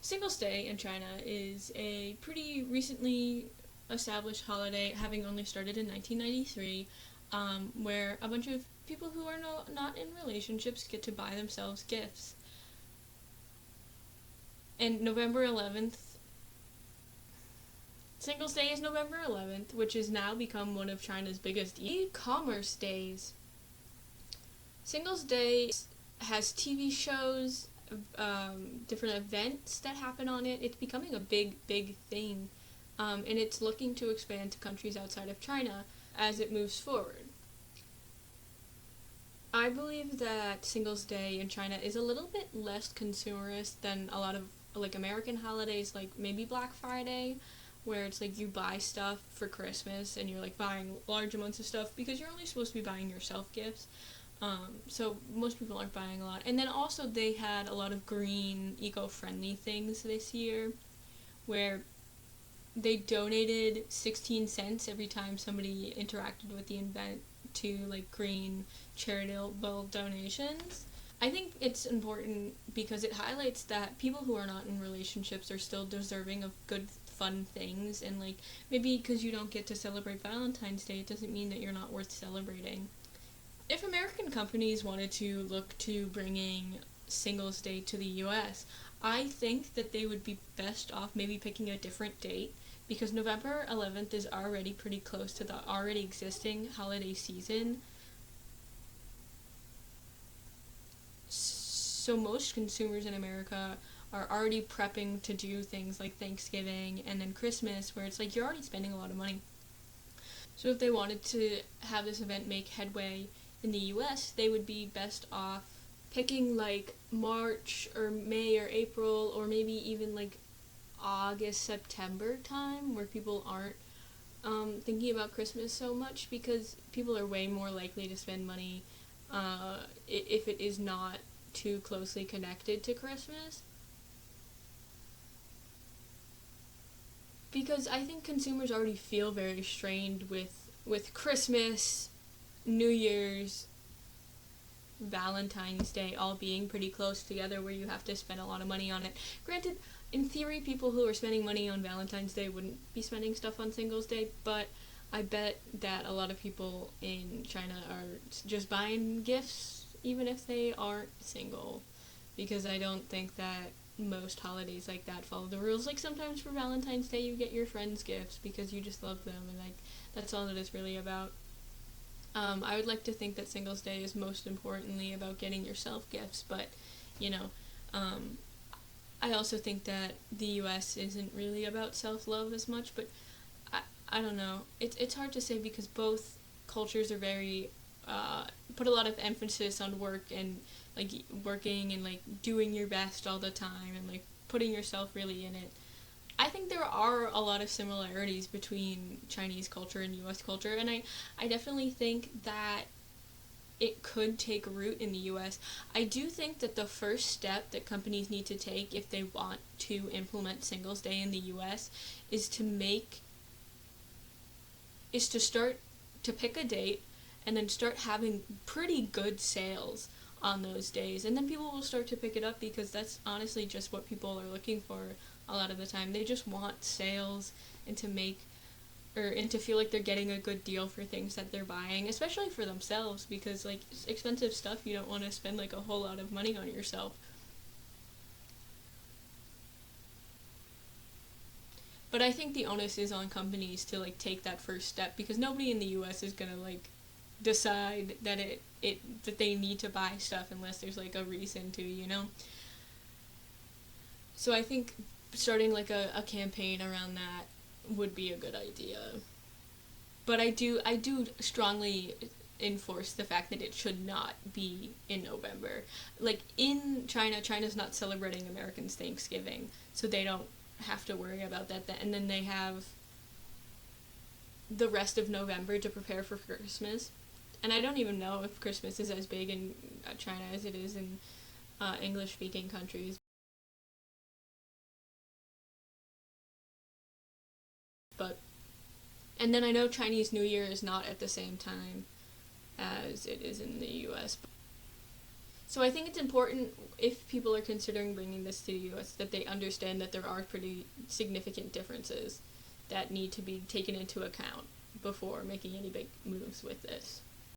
Singles Day in China is a pretty recently established holiday, having only started in 1993, where a bunch of people who are not in relationships get to buy themselves gifts. And November 11th, Singles Day is November 11th, which has now become one of China's biggest e-commerce days. Singles Day has TV shows, different events that happen on it. It's becoming a big thing, and it's looking to expand to countries outside of China as it moves forward. I believe that Singles Day in China is a little bit less consumerist than a lot of like American holidays, like maybe Black Friday, where it's like you buy stuff for Christmas and you're like buying large amounts of stuff because you're only supposed to be buying yourself gifts. So most people aren't buying a lot. And then also they had a lot of green, eco-friendly things this year, where they donated 16 cents every time somebody interacted with the event to like green charitable donations. I think it's important because it highlights that people who are not in relationships are still deserving of good fun things, and like maybe because you don't get to celebrate Valentine's Day, it doesn't mean that you're not worth celebrating. If American companies wanted to look to bringing Singles Day to the US, I think that they would be best off maybe picking a different date, because November 11th is already pretty close to the already existing holiday season. So most consumers in America are already prepping to do things like Thanksgiving and then Christmas, where it's like you're already spending a lot of money. So if they wanted to have this event make headway in the US, they would be best off picking like March or May or April, or maybe even like August, September time, where people aren't thinking about Christmas so much, because people are way more likely to spend money if it is not too closely connected to Christmas. Because I think consumers already feel very strained with Christmas, New Year's, Valentine's Day all being pretty close together, where you have to spend a lot of money on it. Granted, in theory, people who are spending money on Valentine's Day wouldn't be spending stuff on Singles Day, but I bet that a lot of people in China are just buying gifts even if they aren't single, because I don't think that most holidays like that follow the rules. Like sometimes for Valentine's Day you get your friends gifts because you just love them, and like that's all it is really about. I would like to think that Singles Day is most importantly about getting yourself gifts, but you know, um, I also think that the U.S. isn't really about self-love as much, but I, I don't know. It's hard to say because both cultures are very put a lot of emphasis on work and like working and like doing your best all the time and like putting yourself really in it. I think there are a lot of similarities between Chinese culture and US culture, and I definitely think that it could take root in the US. I do think that the first step that companies need to take if they want to implement Singles Day in the US is to make is to start to pick a date and then start having pretty good sales on those days, and then people will start to pick it up, because that's honestly just what people are looking for a lot of the time. They just want sales and to make and to feel like they're getting a good deal for things that they're buying, especially for themselves, because like expensive stuff, you don't want to spend like a whole lot of money on yourself. But I think the onus is on companies to like take that first step, because nobody in the US is going to like decide that it that they need to buy stuff unless there's like a reason to, you know. So I think starting like a campaign around that would be a good idea. But I do strongly enforce the fact that it should not be in November. Like in China, China's not celebrating Americans' Thanksgiving, so they don't have to worry about that. And then they have the rest of November to prepare for Christmas. And I don't even know if Christmas is as big in China as it is in English speaking countries. But and then I know Chinese New Year is not at the same time as it is in the US. So So I think it's important, if people are considering bringing this to the U.S., that they understand that there are pretty significant differences that need to be taken into account before making any big moves with this.